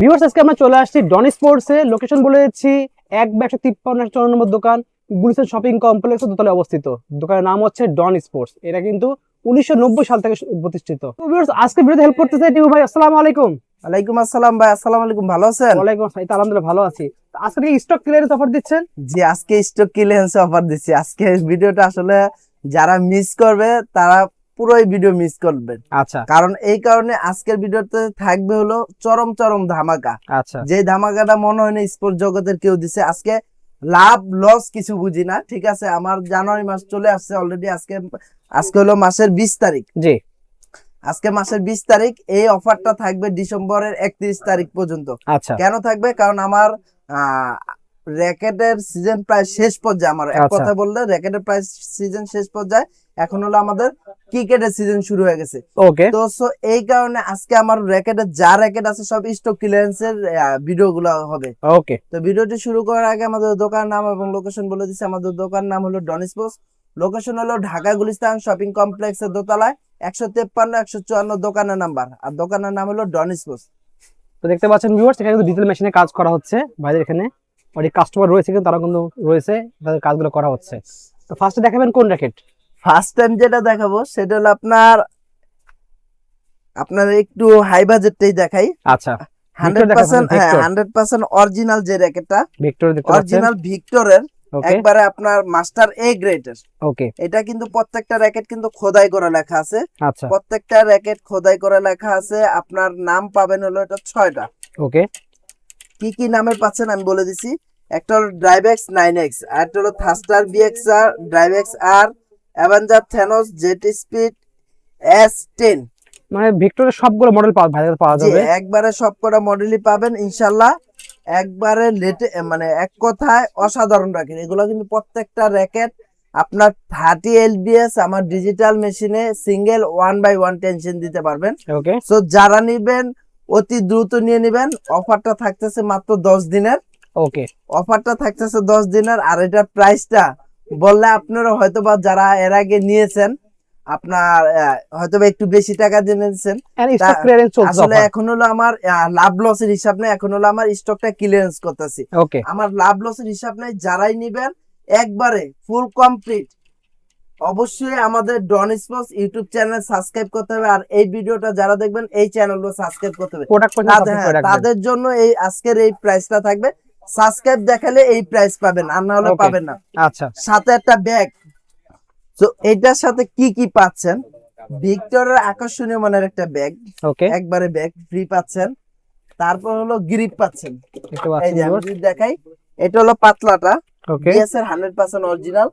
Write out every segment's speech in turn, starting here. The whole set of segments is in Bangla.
ভিউয়ার্স আজকে আমরা চলে আসছি ডন স্পোর্টস এ। লোকেশন বলে দিচ্ছি 1/153 নম্বর দোকান, গুলিস্তান শপিং কমপ্লেক্স দোতলায় অবস্থিত। দোকানের নাম হচ্ছে ডন স্পোর্টস। এটা কিন্তু 1990 সাল থেকে প্রতিষ্ঠিত। তো ভিউয়ার্স আজকে ভিডিওতে হেল্প করতেছে টিউ ভাই। আসসালামু আলাইকুম। ওয়ালাইকুম আসসালাম ভাই। আসসালামু আলাইকুম, ভালো আছেন? ওয়ালাইকুম আসসালাম। এই তো আলহামদুলিল্লাহ ভালো আছি। তো আজকে কি স্টক ক্লিয়ারেন্স অফার দিচ্ছেন? জি, আজকে স্টক ক্লিয়ারেন্স অফার দিচ্ছি। আজকে ভিডিওটা আসলে যারা মিস করবে তারা পুরোই ভিডিও মিস করবেন। আচ্ছা কারণ এই কারণে আজকের ভিডিওতে থাকবে হলো চরম চরম ধামাকা। আচ্ছা যে ধামাকাটা মনে হয় না স্পোর্ট জগতের কেউ দিছে। আজকে লাভ লস কিছু বুঝি না, ঠিক আছে। আমার জানুয়ারি মাস চলে আসছে অলরেডি। আজকে আজকে হলো মাসের 20 তারিখ। জি আজকে মাসের 20 তারিখ। এই অফারটা থাকবে ডিসেম্বরের 31 তারিখ পর্যন্ত। আচ্ছা কেন থাকবে? কারণ আমার র্যাকেটের সিজন প্রায় শেষ পর্যায়ে। আমার এক আচ্ছা। কথা বললে র্যাকেটের প্রায় সিজন শেষ পর্যায়ে। এখন হলো আমাদের ক্রিকেটের সিজন শুরু হয়ে গেছে। ওকে তো সো এই কারণে আজকে আমার র্যাকেটের যা র্যাকেট আছে সব স্টক ক্লিয়ারেন্সের ভিডিও গুলো হবে। ওকে তো ভিডিওটি শুরু করার আগে আমাদের দোকানের নাম এবং লোকেশন বলে দিচ্ছি। আমাদের দোকানের নাম হলো ডন স্পোর্টস। লোকেশন হলো ঢাকা গুলিস্তান শপিং কমপ্লেক্সের দোতলায় 153-154 দোকানের নাম্বার। আর দোকানের নাম হলো ডন স্পোর্টস। তো দেখতে পাচ্ছেন ভিউয়ার্স এখানে কিন্তু ডিজিটাল মেশিনে কাজ করা হচ্ছে। ভাইদের এখানে অনেক কাস্টমার রয়েছে, কিন্তু তারা কিন্তু রয়েছে, তাদের কাজগুলো করা হচ্ছে। তো ফার্স্টে দেখাবেন কোন র্যাকেট? ফার্স্ট টাইম যেটা দেখাবো সেটা হলো আপনার একটু হাই বাজেটটাই দেখাই। আচ্ছা 100% হ্যাঁ 100% অরিজিনাল যে র্যাকেটটা, ভিক্টর দেখতে পাচ্ছেন। অরিজিনাল ভিক্টরের ওকে একবারে আপনার মাস্টার এ গ্রেডের। ওকে এটা কিন্তু প্রত্যেকটা র্যাকেট কিন্তু খোদাই করা লেখা আছে। আচ্ছা প্রত্যেকটা র্যাকেট খোদাই করা লেখা আছে। আপনার নাম পাবেন হলো এটা 6টা। ওকে কি কি নামের পাচ্ছেন আমি বলে দিছি। একটা হলো ড্রাইভেক্স 9X, আর একটা হলো থাস্টার বিএক্সআর, ড্রাইভেক্স আর, অ্যাভেঞ্জার থেনোস, জেট স্পিড S10। মানে ভিক্টরের সবগুলো মডেল পাওয়া জি, যাবে। একবারে সবকটা মডেলই পাবেন ইনশাআল্লাহ। একবারে লেটে মানে এক কথায় অসাধারণ র্যাকেট এগুলো। কিন্তু প্রত্যেকটা র্যাকেট আপনার 30 LBS আমার ডিজিটাল মেশিনে সিঙ্গেল 1/1 টেনশন দিতে পারবেন। ওকে সো যারা নিবেন অতি দ্রুত নিয়ে নিবেন। অফারটা থাকতেছে মাত্র 10 দিনের। ওকে অফারটা থাকতেছে 10 দিনের। আর এটার প্রাইসটা বললে আপনারা হয়তোবা যারা এর আগে নিয়েছেন আপনার হয়তোবা একটু বেশি টাকা দিয়ে নিয়েছেন। এন্ড স্টক ক্লিয়ারেন্স চলছে আসলে অফার। এখন হলো আমার লাভ লসের হিসাব নেই, এখন হলো আমার স্টকটা ক্লিয়ারেন্স করতেছি। ওকে আমার লাভ লসের হিসাব নেই। যারাই নিবেন একবারে ফুল কমপ্লিট অবশ্যই আমাদের ডন স্পোর্টস ইউটিউব চ্যানেল সাবস্ক্রাইব করতে হবে। আর এই ভিডিওটা যারা দেখবেন এই চ্যানেলটা সাবস্ক্রাইব করতে হবে। প্রোডাক্ট তাদের জন্য এই আজকের এই প্রাইসটা থাকবে। সাবস্ক্রাইব দেখালে এই প্রাইস পাবেন, আর না হলে পাবেন না। আচ্ছা সাথে একটা ব্যাগ। তো এটার সাথে কি কি পাচ্ছেন? ভিক্টরের আকর্ষণীয় মানের একটা ব্যাগ, ওকে একবারে ব্যাগ ফ্রি পাচ্ছেন। তারপর হলো গ্রিপ পাচ্ছেন। দেখতে এই যে পাচ্ছেন আমি যদি দেখাই, এটা হলো পাতলাটা ওকে বিএস এর 100% অরিজিনাল।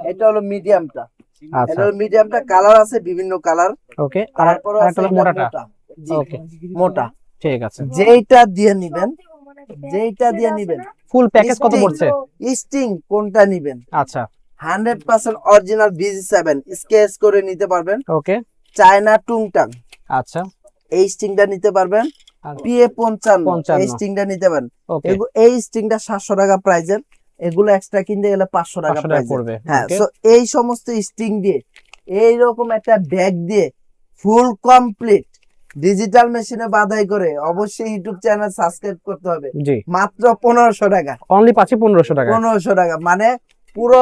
এটা হলো মিডিয়ামটা। এটা আচ্ছা হলো মিডিয়ামটা, কালার আছে বিভিন্ন কালার। ওকে আর তারপর একটা হলো মোটাটা। জি ওকে মোটা। ঠিক আছে। যেইটা দিয়ে নিবেন, যেইটা দিয়ে নিবেন ফুল প্যাকেজ কত পড়ছে? স্টিং কোনটা নিবেন? আচ্ছা 100% অরিজিনাল BG7 স্কেচ করে নিতে পারবেন। ওকে চায়না টুংটাং আচ্ছা এই স্টিংটা নিতে পারবেন। আর PA55 এই স্টিংটা নিতে পারেন। ওকে এই স্টিংটা 700 টাকা প্রাইজের। এগুলো এক্সট্রা কিনতে গেলে 500 টাকা প্রাইস পড়বে। হ্যাঁ। ওকে সো এই সমস্ত স্টিং দিয়ে এইরকম একটা ব্যাগ দিয়ে ফুল কমপ্লিট ডিজিটাল মেশিনে বাধাই করে অবশ্যই ইউটিউব চ্যানেল সাবস্ক্রাইব করতে হবে। জি মাত্র 1500 টাকা। অনলি পাচ্ছি 1500 টাকা। 1500 টাকা মানে পুরো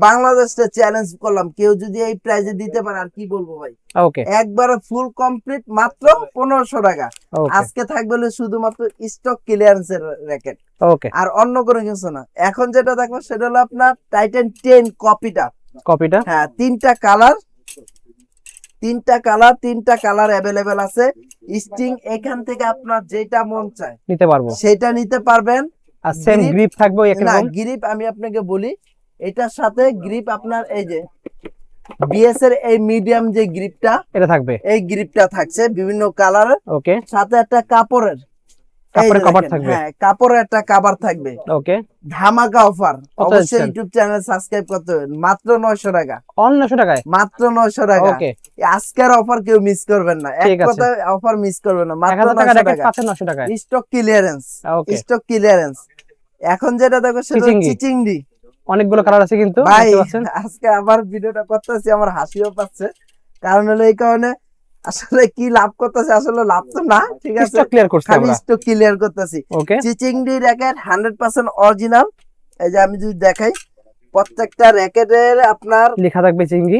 বাংলাদেশে চ্যালেঞ্জ করলাম। কেউ যদি এই প্রাইজে দিতে পারে আর কি বলবো ভাই। ওকে একবারে ফুল কমপ্লিট মাত্র 1500 টাকা। ওকে আজকে থাকবে হলো শুধুমাত্র স্টক ক্লিয়ারেন্সের র্যাকেট, ওকে আর অন্য কোনো কিছু না। এখন যেটা দেখো সেটা হলো আপনার টাইটান 10 কপিটা হ্যাঁ, তিনটা কালার অ্যাভেলেবেল আছে। স্টিং এখান থেকে আপনার যেটা মন চায় নিতে পারবো। সেটা নিতে পারবেন। আর সেম গ্রিপ থাকবে একই না, রকম। গ্রিপ আমি আপনাকে বলি, এটার সাথে গ্রিপ আপনার এই যে বিএস এর এই মিডিয়াম যে গ্রিপটা, এটা থাকবে। এই গ্রিপটা থাকছে বিভিন্ন কালারের। ওকে সাথে একটা কাপড়ের কভার থাকবে। হ্যাঁ, কাপড়ের একটা কভার থাকবে। ওকে ধামাকা অফার। কত অবশ্যই দিচ্ছেন? ইউটিউব চ্যানেল সাবস্ক্রাইব করতে হবে। মাত্র 900 টাকা। অনলি 900 টাকায়। মাত্র 900 টাকা। ওকে আজকের অফার কেউ মিস করবেন না। এক ঠিক আছে। কথায় অফার মিস করবেন না। মাত্র 1000 টাকা 900 র্যাকেট টাকা। পাচ্ছেন 900 টাকায়। স্টক ক্লিয়ারেন্স, ওকে স্টক ক্লিয়ারেন্স। এখন যেটা দেখো সেটা চিচিংডি। অনেকগুলো কালার আছে কিন্তু ভাই দেখতে পাচ্ছেন। আজকে আবার ভিডিওটা করতেছি, আমার হাসিও পাচ্ছে। কারণ হলো এই কারণে আসলে কি লাভ করতেছে, আসলে লাভ তো না, ঠিক আছে, স্টক ক্লিয়ার করছি খালি আমরা। স্টক ক্লিয়ার করতেছি। ওকে, চিচিংডি র্যাকেট 100% অরিজিনাল। এই যে আমি যদি দেখাই, প্রত্যেকটা র্যাকেটের আপনার লেখা থাকবে চিংড়ি।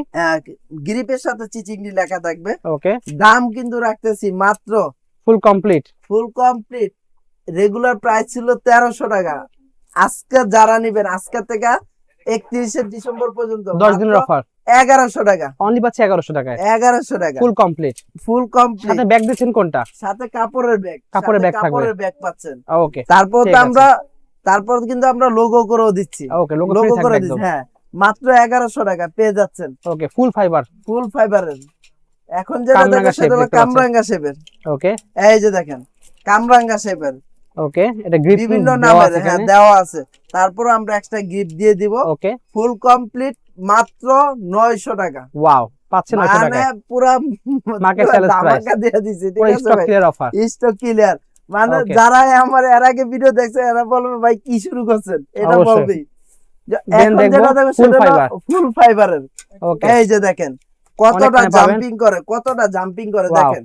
গ্রিপের সাথে চিচিংডি লেখা থাকবে। ওকে, দাম কিন্তু রাখতেছি মাত্র full complete. Full complete regular price ছিল 1300 টাকা। আজকে যারা নিবেন, আজকে থেকে 31শে ডিসেম্বর পর্যন্ত 10 দিনের অফার 1100 টাকা, অনলি পাচ্ছি 1100 টাকায় 1100 টাকা ফুল কমপ্লিট। Full complete. সাথে ব্যাগ দিচ্ছেন কোনটা? সাথে কাপড়ের ব্যাগ, কাপড়ের ব্যাগ থাকবে। কাপড়ের ব্যাগ পাচ্ছেন। ওকে, তারপর ঠিক তো আছে। আমরা, তারপর কিন্তু আমরা লোগো করেও দিচ্ছি। ওকে, লোগো ফ্রি লোগো থাকবে করে একদম। দিচ্ছি, হ্যাঁ, মাত্র 1100 টাকা পেয়ে যাচ্ছেন। ওকে, ফুল ফাইবার। ফুল ফাইবারের। এখন যেটা কামরাঙ্গা দেখেন সেটা shape হলো দেখতে পাচ্ছেন। কামরাঙ্গা শেপের। ওকে, এই যে দেখেন কামরাঙ্গা শেপের, ওকে, এটা গ্রিপ বিভিন্ন দেওয়া নামের, আছে হ্যাঁ, এখানে। দেওয়া আছে। তারপর আমরা এক্সট্রা গিফট দিয়ে দিব। ওকে, ফুল কমপ্লিট মাত্র 900 টাকা। ওয়াও, পাচ্ছেন 900 মানে টাকায় পুরা মার্কেট পুরা চ্যালেঞ্জ প্রাইস। ধামাকা দিয়ে দিছি, ঠিক পুরো আছে স্টক ভাই, ক্লিয়ার অফার। Stock clear. মানে Okay. যারা আমার এর আগে ভিডিও দেখছে এরা বলবে ভাই কি শুরু করছেন, এটা অবশ্যই। বলবেই। Then এখন দেখবো যেটা দেখো full সেটা fiber। ফুল ফাইবারের। ওকে, এই যে দেখেন কতটা অনেকখানি পাবেন। জাম্পিং করে, কতটা জাম্পিং করে, Wow. দেখেন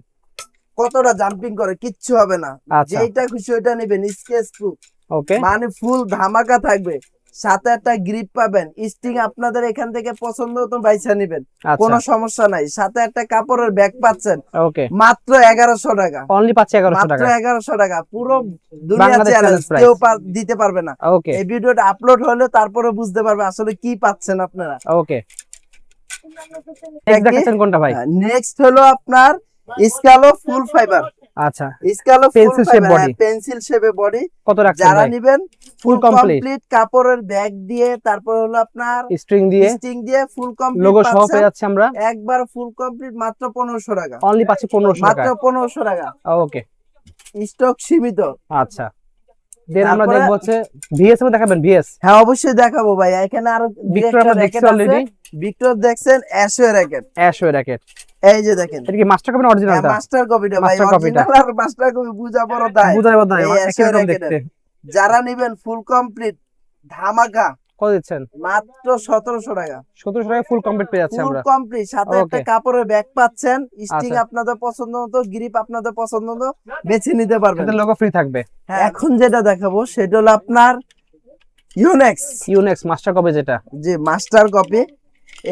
কতটা জাম্পিং করে, কিচ্ছু হবে না। আচ্ছা। যেটা খুশি ওইটা নেবেন, স্কেচ প্রুফ, ওকে, মানে ফুল ধামাকা থাকবে। সাথে একটা গ্রিপ পাবেন, স্টিং আপনাদের এখান থেকে পছন্দ মতো বাইছা নেবেন, কোনো আচ্ছা, সমস্যা নাই। সাথে একটা কাপড়ের ব্যাগ পাচ্ছেন ওকে, মাত্র 1100 টাকা। অনলি পাচ্ছি 1100 মাত্র টাকায় 1100 টাকা, পুরো দুনিয়া বাংলাদেশ চ্যালেঞ্জ, challenge price। কেউ দিতে পারবে না। ওকে, এই ভিডিওটা আপলোড হলে তারপরে বুঝতে পারবে আসলে কি পাচ্ছেন আপনারা। ওকে, নেক্সট দেখাচ্ছেন কোনটা ভাই? নেক্সট হলো আপনার স্কালো ফুল ফাইবার। আচ্ছা, স্কালো ফুল Pencil shape fibre, body। Pencil শেপে বডি। কত রাখছেন যারা ভাই? নিবেন ফুল ফুল কমপ্লিট কমপ্লিট কাপড়ের ব্যাগ দিয়ে, তারপর হলো আপনার স্ট্রিং দিয়ে স্টিং দিয়ে ফুল কমপ্লিট লোগো সহ পাচ্ছেন। পেয়ে যাচ্ছি আমরা একবার ফুল কমপ্লিট মাত্র 1500 টাকা। অনলি পাচ্ছি 1500 মাত্র টাকায় 1500 টাকা, ওকে, স্টক সীমিত। আচ্ছা। দেন আমরা তারপরে- দেখবো হচ্ছে ভিএস এর দেখাবেন ভিএস হ্যাঁ অবশ্যই দেখাবো ভাই, এখানে আরো ভিক্টর আমরা দেখছি অলরেডি। ভিক্টর দেখছেন, অ্যাশো র্যাকেট। অ্যাশো র্যাকেট, এই যে দেখেন এটা কি মাস্টার কপি না অরিজিনালটা? মাস্টার কপিটা ভাই, Master copy টা। অরিজিনাল আর মাস্টার কপি বুঝা বড় দায়। বুঝাই বোধহয় এই একই অ্যাশো রকম র্যাকেটের। দেখতে। যারা নিবেন ফুল কমপ্লিট ধামাকা কত দিচ্ছেন? মাত্র 1700 টাকা। 1700 টাকায় ফুল কমপ্লিট পেয়ে যাচ্ছি ফুল আমরা। কমপ্লিট, সাথে একটা Okay. কাপড়ের ব্যাগ পাচ্ছেন, স্টিং আচ্ছা। আপনাদের পছন্দ মতো, গ্রিপ আপনাদের পছন্দ মতো বেছে নিতে পারবেন। এতে লোগো ফ্রি থাকবে। হ্যাঁ, এখন যেটা দেখাবো সেটা হলো আপনার ইউনেক্স, ইউনেক্স মাস্টার কপি যেটা যে মাস্টার কপি।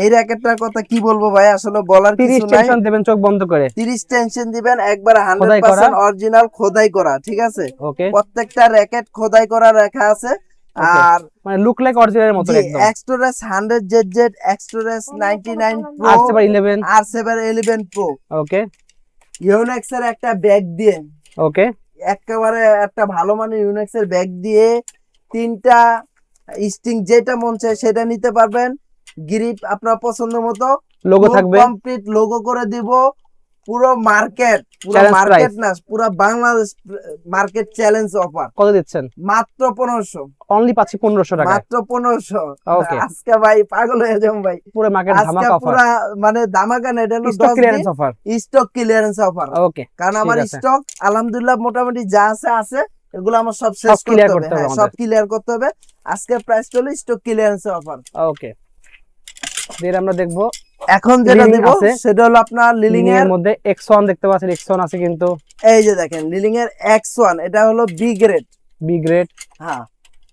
এই র্যাকেটটার কথা কি বলবো ভাই, আসলে বলার 30 কিছু নাই। টেনশন দেবেন চোখ বন্ধ করে। 30 টেনশন দিবেন, একবার খোদাই করা। 100% অরিজিনাল খোদাই করা, ঠিক আছে। ওকে, প্রত্যেকটা র্যাকেট খোদাই করা রাখা আছে। Okay. আর মানে লুক লাইক অরিজিনালের মতো একদম। এক্সট্রাস 100ZZ, এক্সট্রাস 99 প্রো, আর 11 R711 প্রো, ওকে, ইউনেক্স এর একটা ব্যাগ দিয়ে, ওকে, একেবারে একটা ভালো মানের ইউনেক্স এর ব্যাগ দিয়ে 3টা স্টিং যেটা মন চায় সেটা নিতে পারবেন। গ্রিপ আপনার পছন্দ মতো, লোগো থাকবে। কমপ্লিট লোগো করে দিব। পুরো মার্কেট, পুরো Challenge মার্কেট price। না, পুরো বাংলাদেশ মার্কেট চ্যালেঞ্জ অফার কত দিচ্ছেন? মাত্র 1500। অনলি পাচ্ছি 1500 টাকায় মাত্র 1500। Okay. আজকে ভাই পাগল হয়ে যাবো ভাই, পুরো মার্কেট আজকে ধামাকা অফার। পুরা মানে ধামাকা না, এটা হলো স্টক 10 ক্লিয়ারেন্স দিন offer. Stock clearance offer. Okay, কারণ ঠিক আমার আছে। স্টক আলহামদুলিল্লাহ মোটামুটি যা আছে আছে, এগুলো আমার সব শেষ সব clear করতে করতে হবে। হবে হ্যাঁ, সব আমাদের। ক্লিয়ার করতে হবে। আজকে প্রাইস হলো স্টক ক্লিয়ারেন্স অফার। ওকে, দেন আমরা দেখবো এখন যেটা Liling দেব আছে। সেটা হলো আপনার লিলিং লিলিং এর, এর মধ্যে X1 দেখতে পাচ্ছেন, X1 আছে কিন্তু এই যে দেখেন লিলিং এর X1, এটা হলো বি গ্রেড। বি গ্রেড, হ্যাঁ,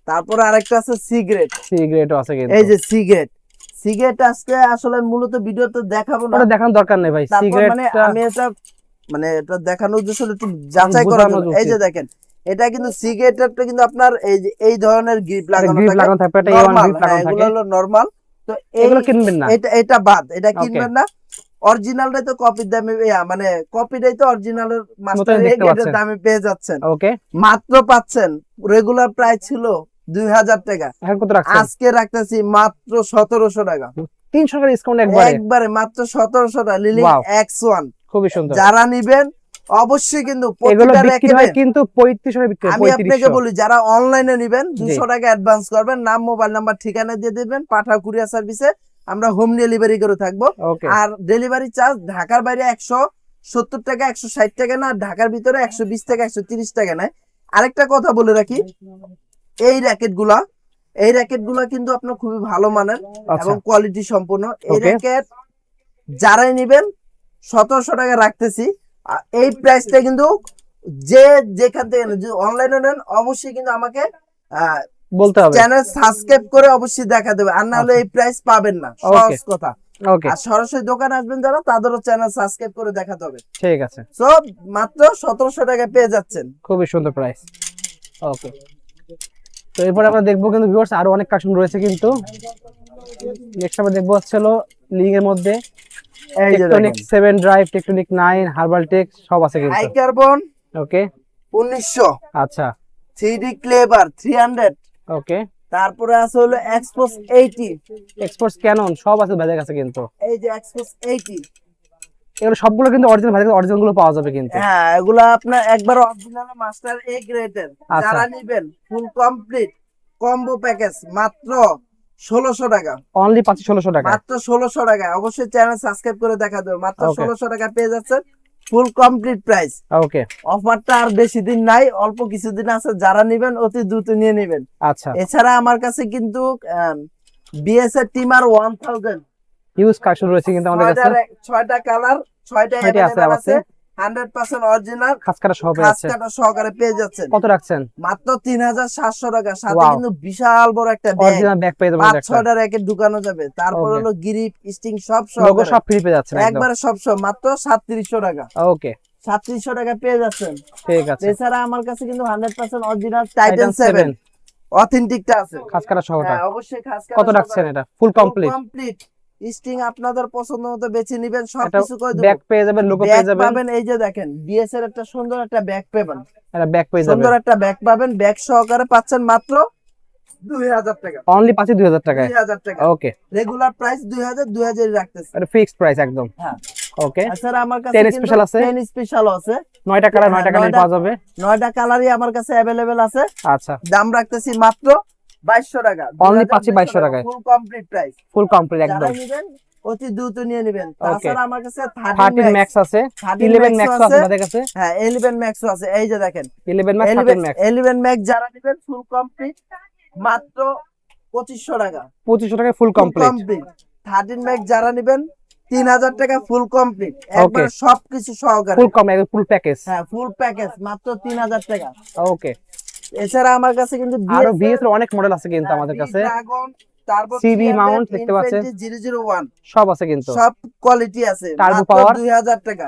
তারপর আরেকটা আছে সি গ্রেড। সি গ্রেডও আছে কিন্তু। এই যে সি গ্রেড, সি গ্রেড আজকে আসলে মূলত ভিডিওতে দেখাবো না, ওটা দেখানোর দরকার নেই ভাই। সি তারপর মানে গ্রেডটা আমি এটা মানে এটা দেখানোর উদ্দেশ্য হলো একটু যাচাই করার বোঝানো জন্য। এই যে উচিত। দেখেন এটা কিন্তু সি গ্রেডটা কিন্তু আপনার এই যে এই ধরনের গ্রিপ লাগানো গ্রিপ থাকে, লাগানো থাকবে, একটা A1 নরমাল। গ্রিপ লাগানো এগুলো থাকে। হলো নরমাল। তো এগুলো কিনবেন না। এটা এটা বাদ, এটা Okay. কিনবেন না। অরিজিনালটাই তো কপির দামে, মানে কপিটাই তো অরিজিনালের মাস্টার মতোই দেখতে রেটের পাচ্ছেন। দামে পেয়ে যাচ্ছেন। ওকে, মাত্র পাচ্ছেন, রেগুলার প্রাইস ছিল 2000 টাকা, এখন কত রাখছেন? আজকে রাখতেছি মাত্র 1700 টাকা। 300 টাকা ডিসকাউন্ট একবারে। একবারে মাত্র 1700 টাকা। লিলিং Wow. X1 খুবই সুন্দর। যারা নিবেন অবশ্যই কিন্তু এগুলো প্রতিটা বিক্রি হয় র্যাকেটে, কিন্তু 3500 টাকা বিক্রি হয়। আমি আপনাকে 3500 বলি যারা অনলাইনে নিবেন 200 টাকা অ্যাডভান্স করবেন, নাম মোবাইল নাম্বার ঠিকানা দিয়ে দিবেন, পাঠাও কুরিয়ার সার্ভিসে, আমরা হোম ডেলিভারি করে থাকবো। ওকে, আর ডেলিভারি চার্জ ঢাকার বাইরে 170 টাকা, 160 টাকা না, ঢাকার ভিতরে 120 টাকা, 130 টাকা নেয়। আরেকটা কথা বলে রাখি, এই র্যাকেট গুলা কিন্তু আপনার খুবই ভালো মানের আচ্ছা, এবং কোয়ালিটি সম্পূর্ণ। এই Okay. র্যাকেট যারাই নিবেন 1700 টাকা রাখতেছি। এই প্রাইসটা কিন্তু যে যেখান থেকে অনলাইনে নেন অবশ্যই কিন্তু আমাকে বলতে হবে। চ্যানেল সাবস্ক্রাইব করে অবশ্যই দেখা দেবে, আর না হলে এই প্রাইস পাবেন না, সহজ কথা। ওকে, আর সরাসরি দোকানে আসবেন যারা, তাদেরও চ্যানেল সাবস্ক্রাইব করে দেখাতে হবে। ঠিক আছে। সো মাত্র 1700 টাকা পেয়ে যাচ্ছেন। খুবই সুন্দর প্রাইস। ওকে, তো এরপর আমরা দেখবো কিন্তু ভিউয়ার্স আরো অনেক কালেকশন রয়েছে কিন্তু। নেক্সট আমরা দেখবো হচ্ছে হলো লিং এর মধ্যে এই যে টেকটনিক দেখেন 7 ড্রাইভ, টেকটনিক 9, হার্বাল টেক সব আছে হাই কিন্তু। কার্বন ওকে, 1900, আচ্ছা, 3D ক্লেভার 300, ওকে, তারপরে আছে হলো এক্সপোস 80, এক্সপোর্টস ক্যানন সব আছে ভাইদের কাছে কিন্তু। এই যে এক্সপোস 80। এগুলো সবগুলো কিন্তু অরিজিনাল, ভাইদের কাছে অরিজিনাল গুলো পাওয়া যাবে কিন্তু। হ্যাঁ, এগুলা আপনার একবার অরিজিনাল মাস্টার এ গ্রেডের। আচ্ছা। যারা নেবেন ফুল কমপ্লিট কম্বো প্যাকেজ মাত্র 1600 টাকা, অনলি পাচ্ছি 1600 টাকা। মাত্র 1600 টাকা। অবশ্যই চ্যানেল সাবস্ক্রাইব করে দেখা দেবে, মাত্র Okay. 1600 টাকা পেয়ে যাচ্ছেন ফুল কমপ্লিট প্রাইস। ওকে, অফারটা আর বেশি দিন নাই, অল্প কিছুদিন আছে, যারা নেবেন অতি দ্রুত নিয়ে নেবেন। আচ্ছা, এছাড়া আমার কাছে কিন্তু বিএসআর টিমার 1000 হিউজ কালেকশন রয়েছে কিন্তু আমাদের কাছে। 6টা কালার, 6টা ছয়টা আছে, अवेलेबल আছে। আছে, 100% অরিজিনাল খাসকাটা সহ খাস আছে। কাটা সহকারে পেয়ে যাচ্ছেন। কত রাখছেন? মাত্র 3700 টাকা, সাথে Wow. কিন্তু বিশাল বড় একটা ব্যাগ, অরিজিনাল ব্যাগ পেয়ে যাবেন একটা। 5-6টা র্যাকেট ঢুকানো যাবে। তারপর Okay. হলো গ্রিপ স্টিং সব লোগো সহকারে সব ফ্রি পেয়ে যাচ্ছেন একদম। একবারে সব মাত্র 3700 টাকা, ওকে, 3700 টাকা পেয়ে যাচ্ছেন। ঠিক আছে। এছাড়া আমার কাছে কিন্তু 100% অরিজিনাল টাইটান 7 অথেন্টিকটা আছে। খাসকাটা সহটা হ্যাঁ, অবশ্যই খাস কাটা কত রাখছেন এটা? ফুল কমপ্লিট কমপ্লিট স্টিং আপনাদের পছন্দ মতো বেছে নেবেন, এটা সবকিছু করে দেব। ব্যাগ পেয়ে যাবেন, লোগো ব্যাগ পেয়ে যাবেন। পাবেন, এই যে দেখেন বিএস এর একটা সুন্দর একটা ব্যাগ পাবেন, এটা ব্যাগ পেয়ে যাবেন। সুন্দর একটা ব্যাগ পাবেন, ব্যাগ সহকারে পাচ্ছেন মাত্র 2000 টাকা। অনলি পাচ্ছি 2000 টাকায়। 2000 টাকা, ওকে, রেগুলার প্রাইস 2000 রাখতেছে। এটা ফিক্সড প্রাইস একদম। হ্যাঁ, ওকে, এছাড়া আমার কাছে 10 কিন্তু স্পেশাল আছে, 10 স্পেশাল আছে, 9টা কালার, 9টা কালার 9টা পাওয়া যাবে। 9টা কালারই আমার কাছে अवेलेबल আছে। আচ্ছা, দাম রাখতেছি মাত্র 2200 টাকা। Only পাচ্ছি 2200 টাকায়। Full complete price, full complete যারা একদম। নেবেন অতি দ্রুত নিয়ে নেবেন। Okay. তাছাড়া আমার কাছে 13 13 ম্যাক্স আছে, 13 11 Max ম্যাক্স ও আছে আছে। আমাদের কাছে। হ্যাঁ, 11 ম্যাক্স আছে, এই যে দেখেন 11 ম্যাক্স, 13 ম্যাক্স 11 ম্যাক্স যারা নেবেন ফুল কমপ্লিট মাত্র 2500 টাকা, 2500 টাকায় ফুল কমপ্লিট। 13 ম্যাক্স যারা নেবেন 3000 টাকা ফুল কমপ্লিট, একবার সবকিছু সহকারে ফুল কম একদম, ফুল প্যাকেজ। হ্যাঁ, ফুল প্যাকেজ মাত্র 3000 টাকা। ওকে, এছাড়া আমার কাছে কিন্তু আরো বিএস এর অনেক মডেল আছে কিন্তু আমাদের কাছে। ড্রাগন, তারপর CB মাউন্ট দেখতে পাচ্ছেন, 001 সব আছে কিন্তু। সব কোয়ালিটি আছে, Turbo মাত্র power, 2000 টাকা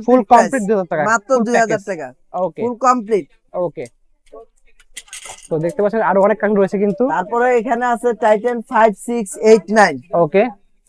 ফুল কমপ্লিট প্রাইস, কমপ্লিট 2000 টাকা মাত্র 2000 টাকা ওকে, ফুল কমপ্লিট। ওকে, তো দেখতে পাচ্ছেন আরো অনেক কালেকশন রয়েছে কিন্তু। তারপরে এখানে আছে টাইটান 5689, ওকে,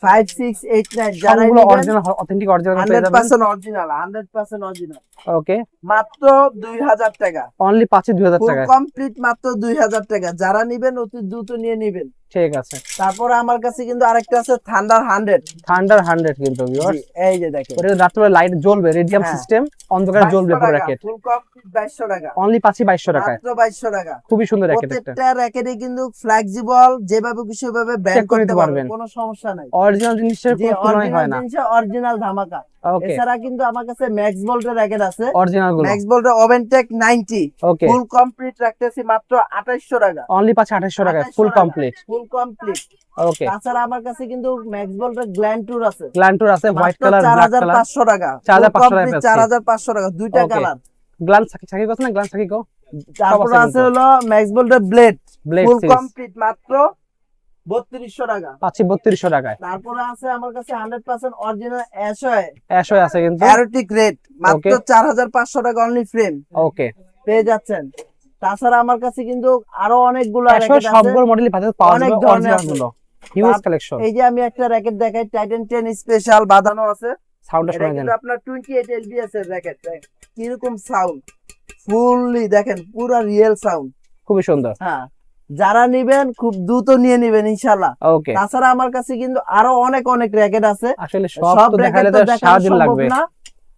5689 যারা সবগুলো নেবেন অরিজিনাল, অথেন্টিক অরিজিনাল পেয়ে যাবেন। 100% অরিজিনাল, 100% অরিজিনাল, ওকে, মাত্র 2000 টাকা অনলি পাচ্ছি 2000 ফুল টাকা। কমপ্লিট, মাত্র 2000 টাকা। যারা নেবেন অতি দ্রুত নিয়ে নেবেন। ঠিক আছে। তারপরে আমার কাছে কিন্তু আরেকটা আছে থান্ডার 100, থান্ডার 100 কিন্তু ভিউয়ার্স, এই যে দেখেন ওটা রাত্রে লাইট জ্বলবে, রেডিয়াম হ্যাঁ। সিস্টেম, অন্ধকারে জ্বলবে পুরো র্যাকেট। ফুল কমপ্লিট 2200 টাকা, অনলি পাচ্ছি 2200 টাকায়। মাত্র 2200 টাকা। খুবই সুন্দর র্যাকেট একটা। প্রত্যেকটা র্যাকেটে কিন্তু ফ্লেক্সিবল, যেভাবে খুশি ভাবে ব্যান্ড Check করে করতে নিতে পারবেন, পারবেন। কোনো সমস্যা নাই। অরিজিনাল জিনিসের যে কোনো তুলনাই হয় অরিজিনাল না। জিনিস অরিজিনাল ধামাকা। ওকে, এছাড়া কিন্তু আমার কাছে ম্যাক্স ভোল্টের র্যাকেট আছে, অরিজিনাল গুলো। ম্যাক্স ভোল্টের ওভেনটেক 90 ওকে, ফুল কমপ্লিট রাখতেছি মাত্র 2800 টাকা, অনলি পাচ্ছি 2800 টাকায় ফুল কমপ্লিট। Full complete. ওকে, তাছাড়া আমার কাছে কিন্তু ম্যাক্স ভোল্টের গ্ল্যান্টুর আছে, গ্ল্যান্টুর আছে, হোয়াইট মাত্র কালার, ব্ল্যাক কালার। 4500 টাকা, 4500 টাকায় কমপ্লিট পাচ্ছি। 4500 টাকা, দুইটা Okay. কালার। গ্লান্স সাকি কথা না, গ্লান্স সাকি কো। তারপর আছে আছে কিন্তু। হলো ম্যাক্স ভোল্টের ব্লেড ব্লেড ফুল সিরিজ কমপ্লিট মাত্র 3200 টাকা। পাচ্ছি 3200 টাকায়। তারপরে আছে আমার কাছে 100% অরিজিনাল অ্যাশয় অ্যাশয় আছে কিন্তু। অ্যারোটিক রেড মাত্র Okay. 4500 টাকা অনলি ফ্রেম ওকে, পেয়ে যাচ্ছেন। তাছাড়া আমার কাছে কিন্তু আরো অনেকগুলো অ্যাশয় র্যাকেট আছে, সবগুলো মডেলই পাওয়া অনেক যাবে, ধরনের অরিজিনাল আছে। গুলো। Huge collection. এই যে আমি একটা র্যাকেট দেখাই, টাইটান 10 স্পেশাল বাঁধানো আছে, সাউন্ডটা এটা শুনে দেন। কিন্তু আপনার 28 এলবিএস এর র্যাকেট। কিরকম সাউন্ড, ফুললি দেখেন, পুরো রিয়েল সাউন্ড। খুবই সুন্দর। হ্যাঁ, যারা নিবেন খুব দ্রুত নিয়ে নিবেন ইনশাআল্লাহ। ওকে, তাছাড়া আমার কাছে কিন্তু আরো অনেক অনেক র্যাকেট আছে, আসলে সব তো র্যাকেট দেখাইলে তো তো দেখানো সারাদিন সম্ভব লাগবে। না।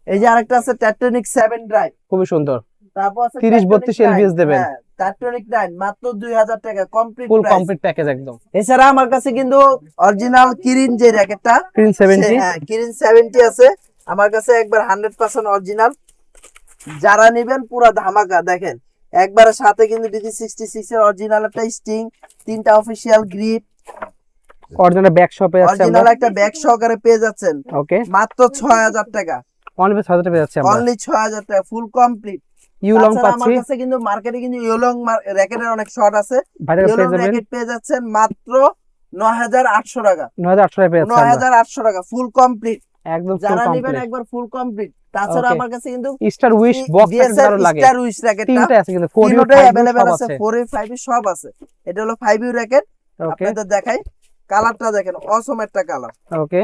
এই যে আরেকটা আছে টেকটনিক 7 ড্রাইভ, খুবই সুন্দর। তারপর আছে 30-32 LBS দেবেন। টেকটনিক 9 মাত্র 2000 টাকা complete full price. Complete package একদম। এছাড়া আমার কাছে কিন্তু অরিজিনাল কিরিন যে র্যাকেটটা, Kirin 70 হ্যাঁ কিরিন 70 আছে আমার কাছে, একবার 100% অরিজিনাল। যারা নেবেন পুরো ধামাকা দেখেন, একবার সাথে কিন্তু DD66 এর অরিজিনাল একটা স্টিং, তিনটা অফিশিয়াল গ্রিপ, অরিজিনাল ব্যাক শপে আছে আমরা। অরিজিনাল একটা ব্যাগ সহকারে পেয়ে যাচ্ছেন ওকে, মাত্র 6000 টাকা, অনলি 6000 টাকা পেয়ে যাচ্ছে আমরা। অনলি 6000 টাকা ফুল কমপ্লিট। ইউলং আমার পাচ্ছি, কাছে কিন্তু মার্কেটে কিন্তু ইউলং র্যাকেটের অনেক শর্ট আছে, ভাইরা ইউলং পেয়ে যাবেন র্যাকেট পেয়ে যাচ্ছেন মাত্র 9800 টাকা, 9800 টাকা পেয়ে যাচ্ছে আমরা 9800 টাকা ফুল কমপ্লিট। একদম ফুল যারা নেবেন কমপ্লিট। একবার ফুল কমপ্লিট। তাছাড়া Okay. আমার কাছে কিন্তু স্টার উইশ বক্স DSL কারো লাগে, স্টার উইশ র্যাকেটটা তিনটা আছে কিন্তু 4 তিনটাই ইউ अवेलेबल আছে, আছে। 4 5 সব আছে। এটা হলো 5 ইউ র্যাকেট, ওকে আপনাদের দেখাই কালারটা দেখেন, অসম একটা কালার, ওকে,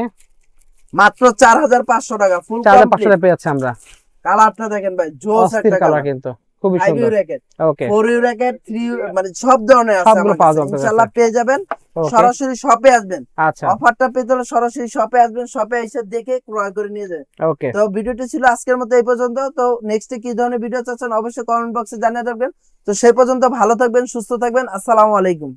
মাত্র 4500 টাকা ফুল 4500 কমপ্লিট। টাকা পেয়ে যাচ্ছে আমরা। কালারটা দেখেন ভাই, জোস অস্থির একটা কালার কালার, কিন্তু খুবই 5 ইউ সুন্দর। Racket, okay 4 U racket, 3 U, মানে সব ধরনের আছে সবগুলো আমার পাওয়া কাছে। যাবে ইনশাআল্লাহ পেয়ে যাবেন। ওকে সরাসরি শপে আসবেন, আচ্ছা অফারটা পেতে হলে সরাসরি শপে আসবেন, শপে এসে দেখে ক্রয় করে নিয়ে যাবেন। ওকে। তো ভিডিওটি ছিল আজকের মতো এই পর্যন্ত। তো নেক্সটে কি ধরনের ভিডিও চাচ্ছেন অবশ্যই কমেন্ট বক্সে জানিয়ে দেবেন। তো সেই পর্যন্ত ভালো থাকবেন, সুস্থ থাকবেন, আসসালামু আলাইকুম।